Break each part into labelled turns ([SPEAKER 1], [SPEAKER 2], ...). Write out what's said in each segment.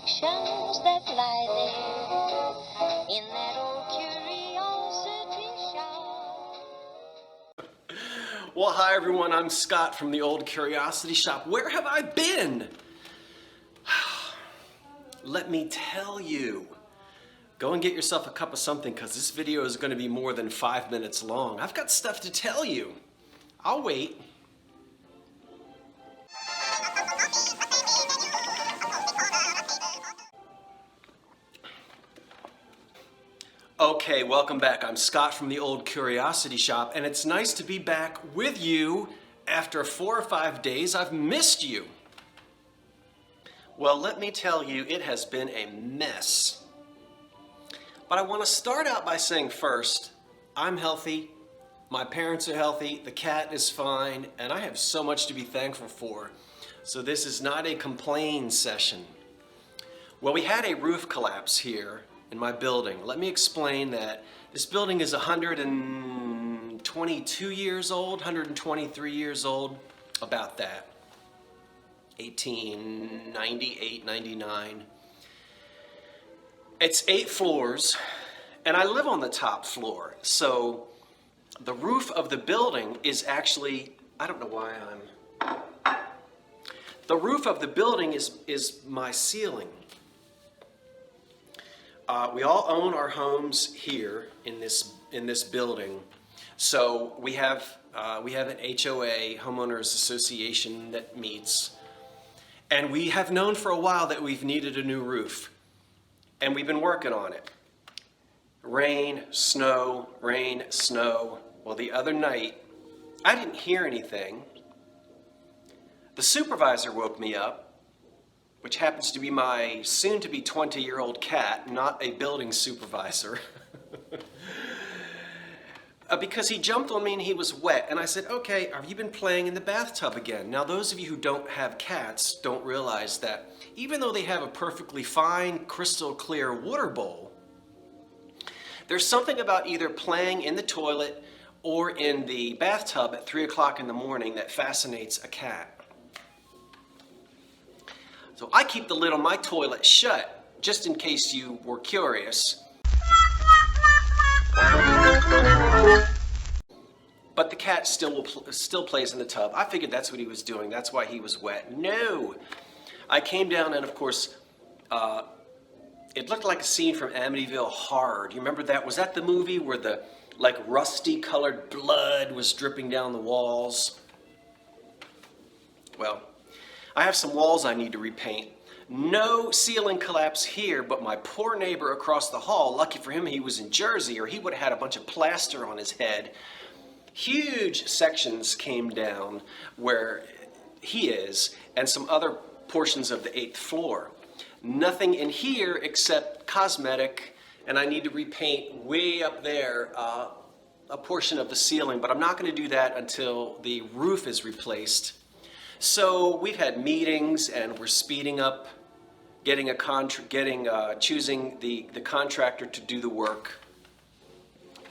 [SPEAKER 1] reflections that lie there in that old curiosity shop.
[SPEAKER 2] Well, hi everyone, I'm Scott from the Old Curiosity Shop. Where have I been? Let me tell you. Go and get yourself a cup of something because this video is going to be more than 5 minutes long. I've got stuff to tell you. I'll wait. Okay, welcome back. I'm Scott from the Old Curiosity Shop, and it's nice to be back with you after 4 or 5 days. I've missed you. Well, let me tell you, it has been a mess. But I want to start out by saying first, I'm healthy, my parents are healthy, the cat is fine, and I have so much to be thankful for. So this is not a complain session. Well, we had a roof collapse here in my building. Let me explain that this building is 122 years old, 123 years old, about that. 1898, 99. It's 8 floors, and I live on the top floor. So the roof of the building is actually, I don't know why the roof of the building is my ceiling. We all own our homes here in this building. So we have an HOA, homeowners association, that meets. And we have known for a while that we've needed a new roof. And we've been working on it. Rain, snow, rain, snow. Well, the other night, I didn't hear anything. The supervisor woke me up, which happens to be my soon-to-be 20-year-old cat, not a building supervisor. Because he jumped on me and he was wet. And I said, okay, have you been playing in the bathtub again? Now, those of you who don't have cats don't realize that even though they have a perfectly fine, crystal clear water bowl, there's something about either playing in the toilet or in the bathtub at 3 o'clock in the morning that fascinates a cat. So I keep the lid on my toilet shut, just in case you were curious. But the cat still plays in the tub. I figured that's what he was doing. That's why he was wet. No! I came down and, of course, it looked like a scene from Amityville Horror. Do you remember that? Was that the movie where the, like, rusty-colored blood was dripping down the walls? Well, I have some walls I need to repaint. No ceiling collapse here, but my poor neighbor across the hall, lucky for him he was in Jersey, or he would have had a bunch of plaster on his head. Huge sections came down where he is, and some other portions of the 8th floor. Nothing in here except cosmetic, and I need to repaint way up there a portion of the ceiling, but I'm not going to do that until the roof is replaced. So we've had meetings, and we're speeding up choosing the contractor to do the work.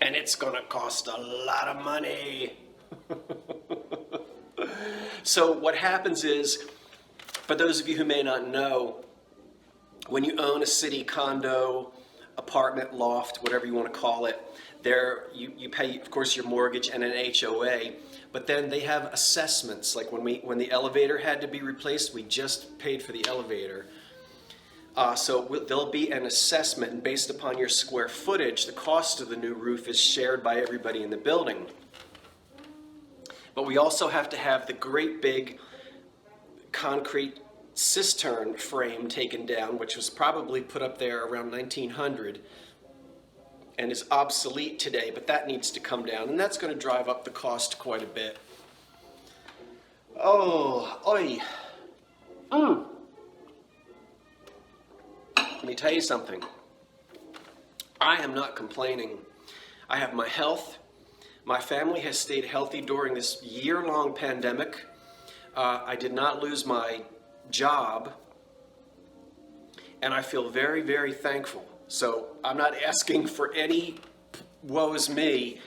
[SPEAKER 2] And it's gonna cost a lot of money. So what happens is, for those of you who may not know, when you own a city condo, apartment, loft, whatever you want to call it, you pay, of course, your mortgage and an HOA, but then they have assessments. Like when the elevator had to be replaced, we just paid for the elevator. So there'll be an assessment, and based upon your square footage, the cost of the new roof is shared by everybody in the building. But we also have to have the great big concrete cistern frame taken down, which was probably put up there around 1900 and is obsolete today, but that needs to come down, and that's going to drive up the cost quite a bit. Oh, oi. Let me tell you something. I am not complaining. I have my health. My family has stayed healthy during this year-long pandemic. I did not lose my job, and I feel very, very thankful. So I'm not asking for any woe is me.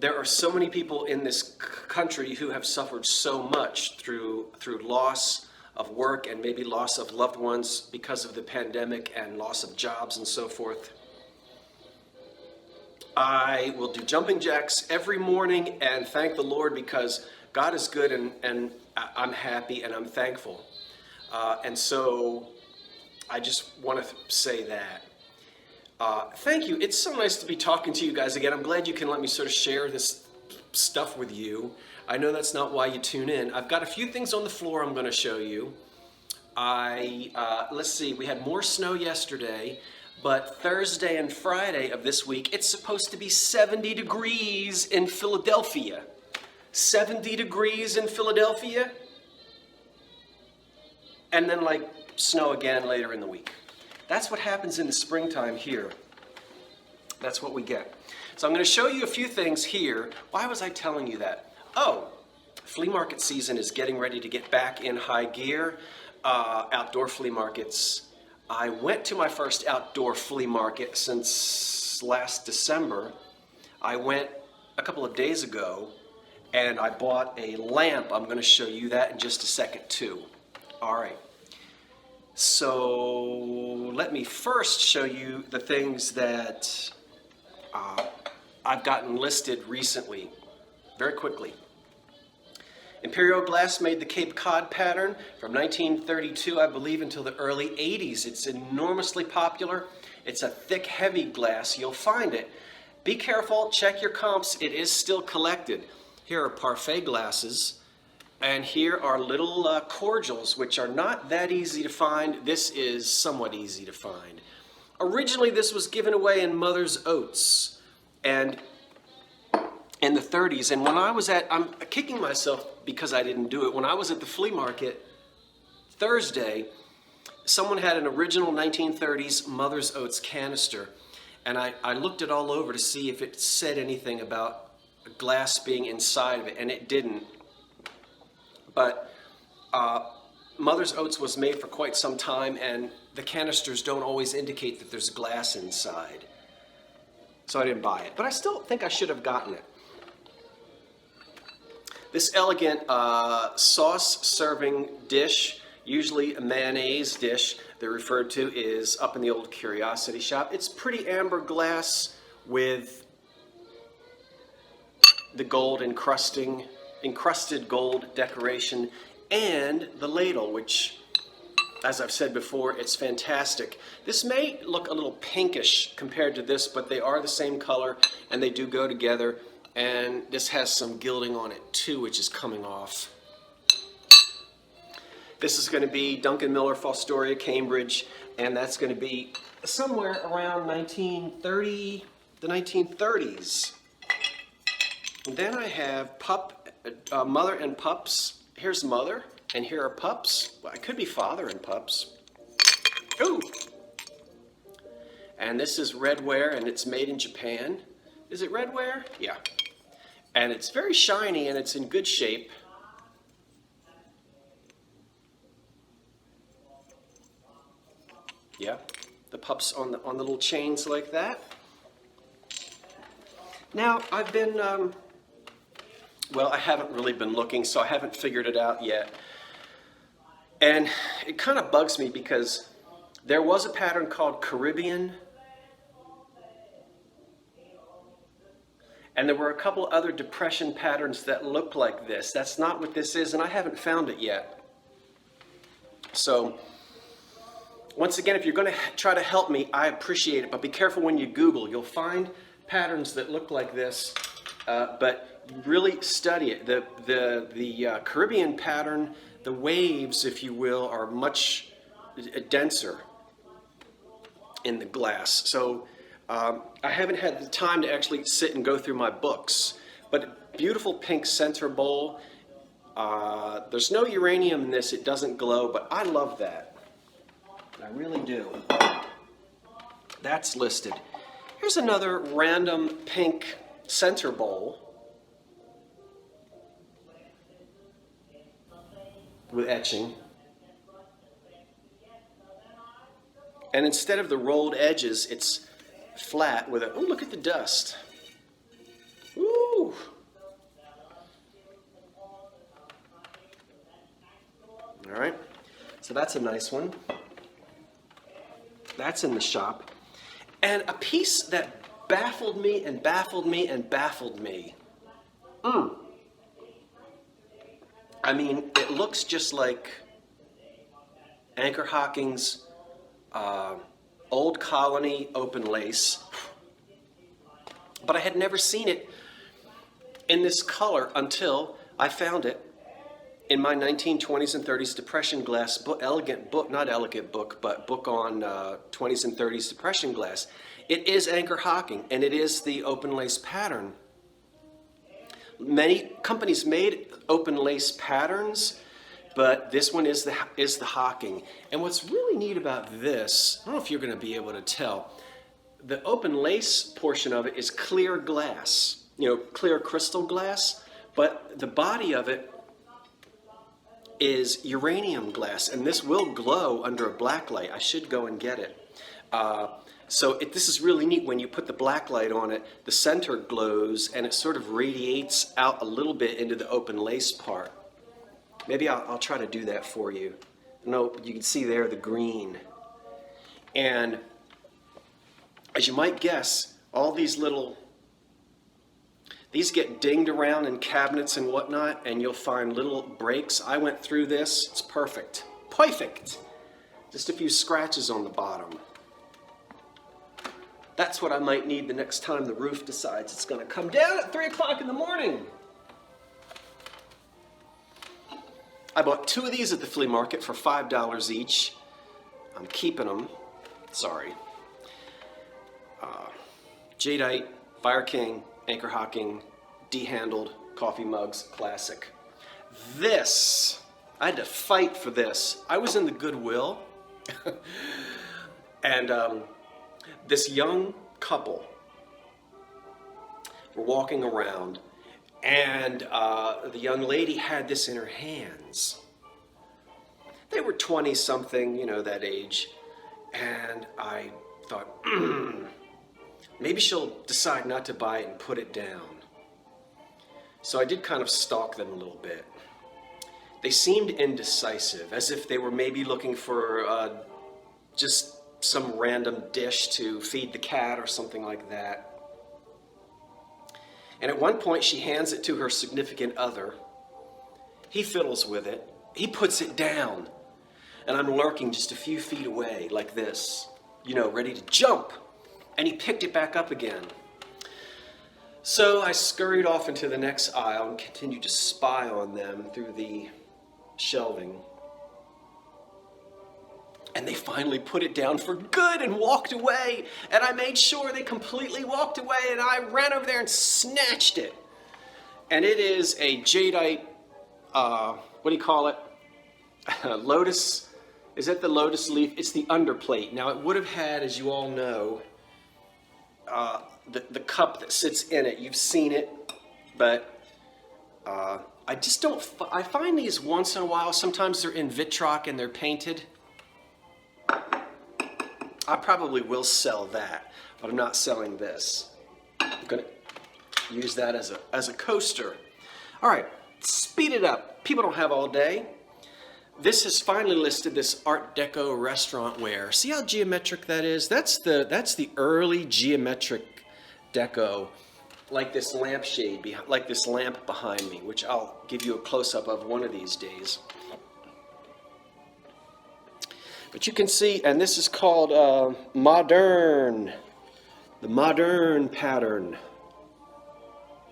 [SPEAKER 2] There are so many people in this country who have suffered so much through loss of work and maybe loss of loved ones because of the pandemic and loss of jobs and so forth. I will do jumping jacks every morning and thank the Lord because God is good and I'm happy and I'm thankful. And so I just want to say that. Thank you. It's so nice to be talking to you guys again. I'm glad you can let me sort of share this stuff with you. I know that's not why you tune in. I've got a few things on the floor I'm going to show you. Let's see, we had more snow yesterday, but Thursday and Friday of this week, it's supposed to be 70 degrees in Philadelphia. 70 degrees in Philadelphia. And then like snow again later in the week. That's what happens in the springtime here. That's what we get. So I'm going to show you a few things here. Why was I telling you that? Oh, flea market season is getting ready to get back in high gear. Outdoor flea markets. I went to my first outdoor flea market since last December. I went a couple of days ago and I bought a lamp. I'm going to show you that in just a second too. All right. So let me first show you the things that I've gotten listed recently, very quickly. Imperial Glass made the Cape Cod pattern from 1932, I believe, until the early 80s. It's enormously popular. It's a thick, heavy glass. You'll find it. Be careful. Check your comps. It is still collected. Here are parfait glasses. And here are little cordials, which are not that easy to find. This is somewhat easy to find. Originally, this was given away in Mother's Oats and in the 30s. And when I was I'm kicking myself because I didn't do it. When I was at the flea market Thursday, someone had an original 1930s Mother's Oats canister. And I looked it all over to see if it said anything about glass being inside of it, and it didn't. But Mother's Oats was made for quite some time, and the canisters don't always indicate that there's glass inside. So I didn't buy it. But I still think I should have gotten it. This elegant sauce serving dish, usually a mayonnaise dish they're referred to, is up in the old Curiosity Shop. It's pretty amber glass with the gold encrusted gold decoration, and the ladle, which, as I've said before, it's fantastic. This may look a little pinkish compared to this, but they are the same color and they do go together. And this has some gilding on it too, which is coming off. This is going to be Duncan Miller, Fostoria, Cambridge, and that's going to be somewhere around 1930, the 1930s. And then I have Mother and Pups. Here's Mother, and here are Pups. Well, it could be Father and Pups. Ooh! And this is Redware, and it's made in Japan. Is it Redware? Yeah. And it's very shiny, and it's in good shape. Yeah, the pups on the little chains like that. Now, I've been, well, I haven't really been looking, so I haven't figured it out yet. And it kind of bugs me because there was a pattern called Caribbean, and there were a couple other depression patterns that looked like this. That's not what this is, and I haven't found it yet. So, once again, if you're going to try to help me, I appreciate it, but be careful when you Google. You'll find patterns that look like this, but really study it. The Caribbean pattern, the waves, if you will, are much denser in the glass. So I haven't had the time to actually sit and go through my books, but beautiful pink center bowl. There's no uranium in this. It doesn't glow, but I love that. I really do. That's listed. Here's another random pink center bowl with etching. And instead of the rolled edges, it's flat with a, oh, look at the dust. Ooh. All right. So that's a nice one. That's in the shop. And a piece that baffled me and baffled me and baffled me. I mean, it looks just like Anchor Hocking's Old Colony open lace. But I had never seen it in this color until I found it in my 1920s and 30s depression glass book, not elegant book, but book on 20s and 30s depression glass. It is Anchor Hocking, and it is the open lace pattern. Many companies made open lace patterns, but this one is the Hocking. And what's really neat about this, I don't know if you're going to be able to tell, the open lace portion of it is clear glass, clear crystal glass, but the body of it is uranium glass, and this will glow under a black light. I should go and get it. This is really neat. When you put the black light on it, the center glows, and it sort of radiates out a little bit into the open lace part. Maybe I'll try to do that for you. No, you can see there the green. And as you might guess, all these get dinged around in cabinets and whatnot, and you'll find little breaks. I went through this. It's perfect. Perfect. Just a few scratches on the bottom. That's what I might need the next time the roof decides it's going to come down at 3 o'clock in the morning. I bought 2 of these at the flea market for $5 each. I'm keeping them. Sorry. Jadeite, Fire King, Anchor Hocking, de-handled coffee mugs, classic. This, I had to fight for this. I was in the Goodwill, and this young couple were walking around, and the young lady had this in her hands. They were 20-something, that age, and I thought, maybe she'll decide not to buy it and put it down. So I did kind of stalk them a little bit. They seemed indecisive, as if they were maybe looking for just some random dish to feed the cat or something like that. And at one point she hands it to her significant other. He fiddles with it. He puts it down. And I'm lurking just a few feet away like this, ready to jump. And he picked it back up again. So I scurried off into the next aisle and continued to spy on them through the shelving. And they finally put it down for good and walked away. And I made sure they completely walked away, and I ran over there and snatched it. And it is a jadeite, what do you call it? Lotus. Is that the lotus leaf? It's the underplate. Now it would have had, as you all know, the cup that sits in it. You've seen it, but I just don't. I find these once in a while. Sometimes they're in Vitroc and they're painted. I probably will sell that, but I'm not selling this. I'm gonna use that as a coaster. All right, speed it up. People don't have all day. This has finally listed this Art Deco restaurant ware. See how geometric that is? That's the early geometric deco, like this lampshade like this lamp behind me, which I'll give you a close-up of one of these days. But you can see, and this is called Modern, the Modern pattern.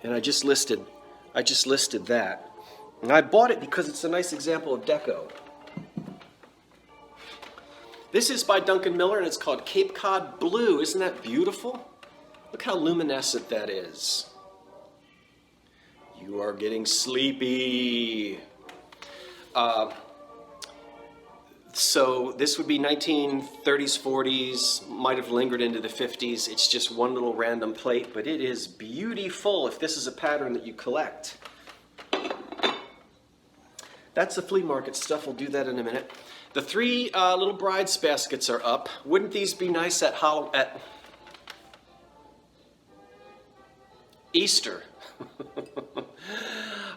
[SPEAKER 2] And I just listed that. And I bought it because it's a nice example of deco. This is by Duncan Miller, and it's called Cape Cod Blue. Isn't that beautiful? Look how luminescent that is. You are getting sleepy. So this would be 1930s, 40s, might have lingered into the 50s. It's just one little random plate, but it is beautiful if this is a pattern that you collect. That's the flea market stuff. We'll do that in a minute. The 3 little bride's baskets are up. Wouldn't these be nice at Easter?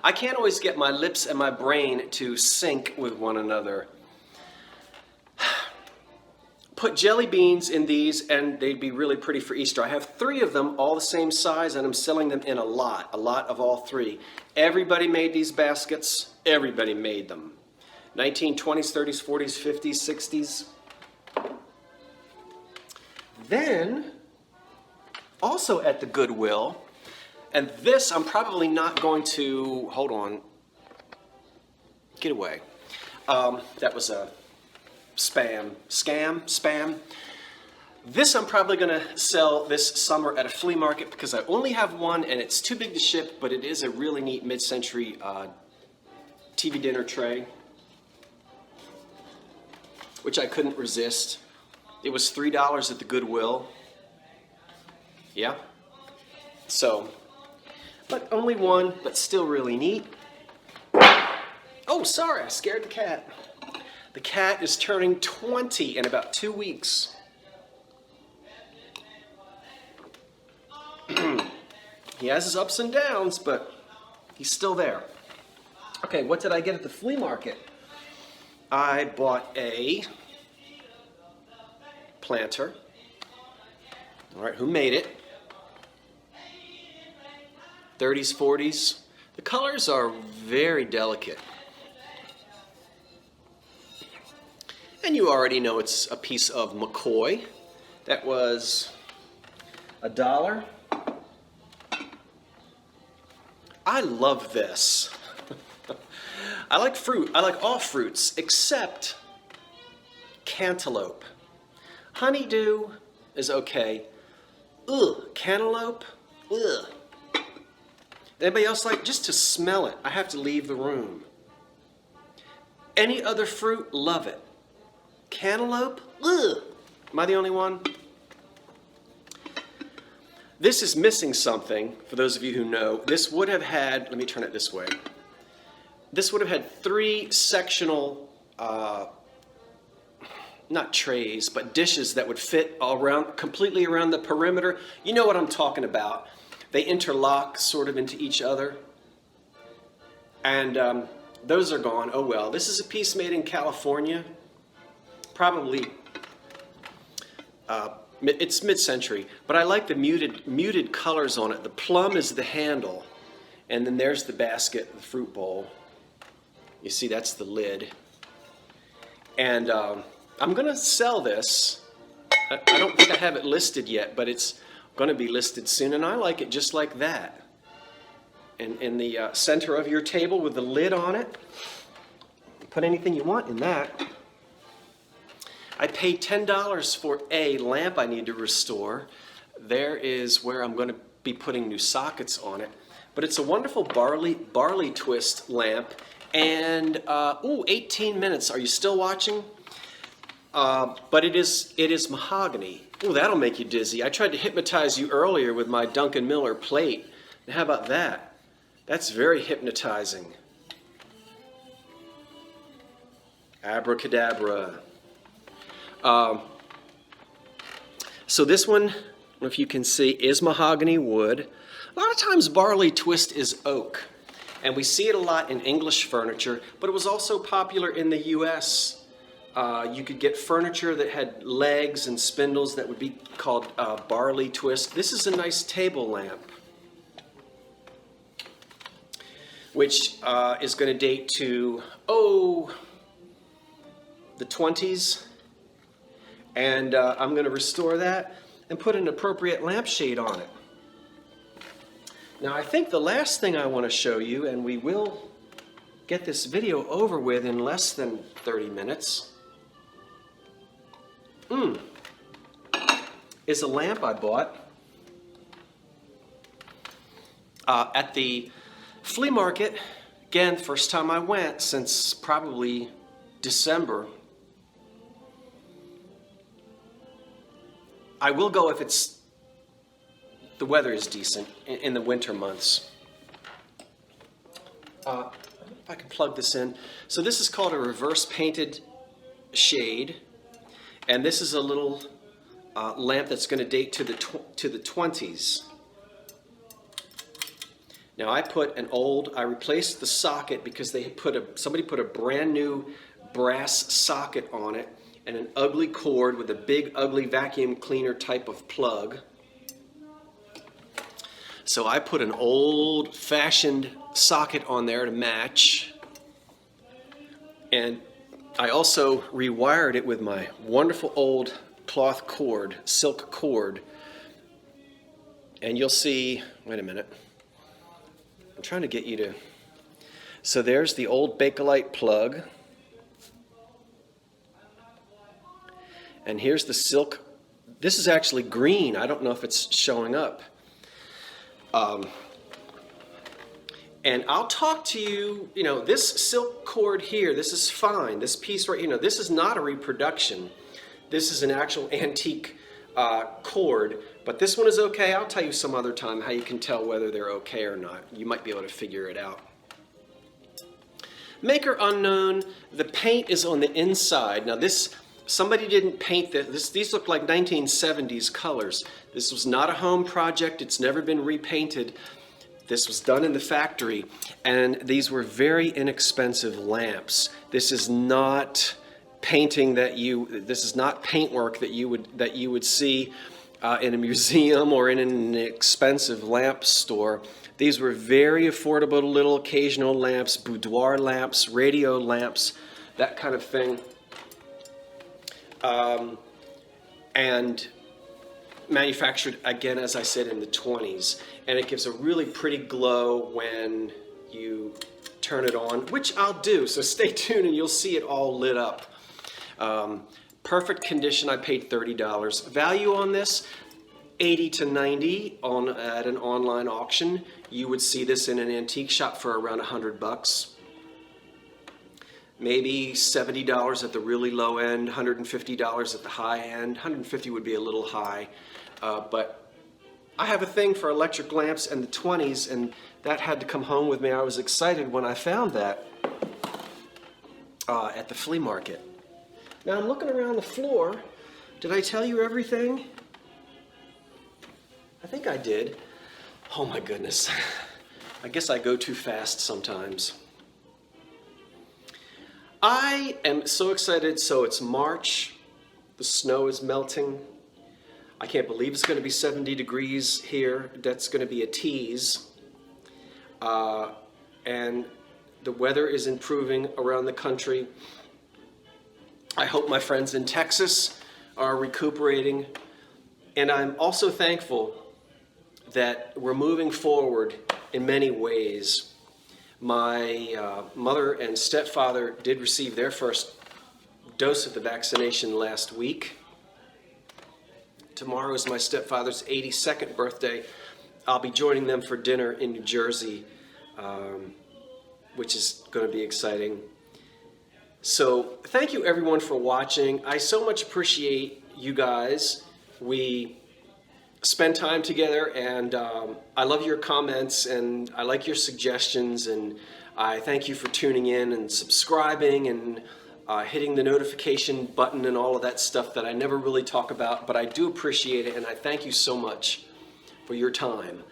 [SPEAKER 2] I can't always get my lips and my brain to sync with one another. put jelly beans in these and they'd be really pretty for Easter. I have 3 of them, all the same size, and I'm selling them in a lot of all 3. Everybody made these baskets. Everybody made them. 1920s, 30s, 40s, 50s, 60s. Then, also at the Goodwill, and this I'm probably not going to, hold on, get away. That was a spam. This I'm probably going to sell this summer at a flea market because I only have one and it's too big to ship, but it is a really neat mid-century TV dinner tray, which I couldn't resist. It was $3 at the Goodwill. Yeah. So, but only one, but still really neat. Oh, sorry, I scared the cat. The cat is turning 20 in about 2 weeks. He has his ups and downs, but he's still there. Okay, what did I get at the flea market? I bought a planter. All right, who made it? 30s, 40s. The colors are very delicate. And you already know it's a piece of McCoy. That was $1. I love this. I like fruit. I like all fruits except cantaloupe. Honeydew is okay. Ugh, cantaloupe? Ugh. Anybody else like, just to smell it, I have to leave the room. Any other fruit, love it. Cantaloupe? Ugh. Am I the only one? This is missing something, for those of you who know. This would have had, let me turn it this way. This would have had 3 sectional, not trays, but dishes that would fit all around, completely around the perimeter. You know what I'm talking about. They interlock sort of into each other. And those are gone. Oh well. This is a piece made in California. Probably, it's mid-century, but I like the muted colors on it. The plum is the handle, and then there's the basket, the fruit bowl. You see, that's the lid. And I'm going to sell this. I don't think I have it listed yet, but it's going to be listed soon, and I like it just like that. In the center of your table with the lid on it. Put anything you want in that. I paid $10 for a lamp I need to restore. There is where I'm going to be putting new sockets on it. But it's a wonderful barley twist lamp. And, 18 minutes. Are you still watching? But it is mahogany. Ooh, that'll make you dizzy. I tried to hypnotize you earlier with my Duncan Miller plate. Now, how about that? That's very hypnotizing. Abracadabra. So this one, I don't know if you can see, is mahogany wood. A lot of times barley twist is oak. And we see it a lot in English furniture, but it was also popular in the U.S. You could get furniture that had legs and spindles that would be called barley twist. This is a nice table lamp, which is going to date to, the 20s. And I'm going to restore that and put an appropriate lampshade on it. Now, I think the last thing I want to show you, and we will get this video over with in less than 30 minutes, is a lamp I bought at the flea market. Again, first time I went since probably December. I will go if the weather is decent in the winter months. If I can plug this in. So this is called a reverse painted shade. And this is a little lamp that's going to date to the 20s. Now I replaced the socket because somebody put a brand new brass socket on it. and an ugly cord with a big ugly vacuum cleaner type of plug. So I put an old-fashioned socket on there to match, and I also rewired it with my wonderful old cloth cord, silk cord. And you'll see, wait a minute, I'm trying to get you to, so there's the old Bakelite plug. And here's the silk. This is actually green. I don't know if it's showing up. And I'll talk to you, this silk cord here, this is fine. This piece right here, this is not a reproduction. This is an actual antique cord, but this one is okay. I'll tell you some other time how you can tell whether they're okay or not. You might be able to figure it out. Maker unknown, the paint is on the inside. Now somebody didn't paint this. These look like 1970s colors. This was not a home project. It's never been repainted. This was done in the factory, and these were very inexpensive lamps. This is not painting this is not paintwork that you would see in a museum or in an expensive lamp store. These were very affordable little occasional lamps, boudoir lamps, radio lamps, that kind of thing. And manufactured, again, as I said, in the 20s. And it gives a really pretty glow when you turn it on, which I'll do. So stay tuned and you'll see it all lit up. Perfect condition. I paid $30. Value on this, $80 to $90 at an online auction. You would see this in an antique shop for around $100. Maybe $70 at the really low end, $150 at the high end. $150 would be a little high, but I have a thing for electric lamps in the 20s, and that had to come home with me. I was excited when I found that at the flea market. Now I'm looking around the floor. Did I tell you everything? I think I did. Oh my goodness. I guess I go too fast sometimes. I am so excited. So it's March. The snow is melting. I can't believe it's going to be 70 degrees here. That's going to be a tease. And the weather is improving around the country. I hope my friends in Texas are recuperating. And I'm also thankful that we're moving forward in many ways. My mother and stepfather did receive their first dose of the vaccination last week. Tomorrow is my stepfather's 82nd birthday. I'll be joining them for dinner in New Jersey, which is going to be exciting. So thank you everyone for watching. I so much appreciate you guys. We spend time together, and I love your comments, and I like your suggestions, and I thank you for tuning in and subscribing and hitting the notification button and all of that stuff that I never really talk about, but I do appreciate it, and I thank you so much for your time.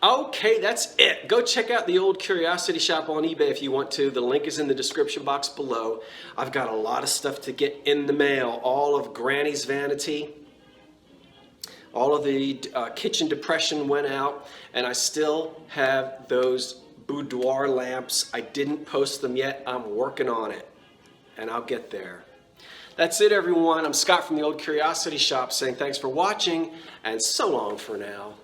[SPEAKER 2] Okay, that's it. Go check out the Old Curiosity Shop on eBay if you want to. The link is in the description box below. I've got a lot of stuff to get in the mail. All of Granny's vanity. All of the kitchen depression went out, and I still have those boudoir lamps. I didn't post them yet. I'm working on it, and I'll get there. That's it, everyone. I'm Scott from the Old Curiosity Shop saying thanks for watching, and so long for now.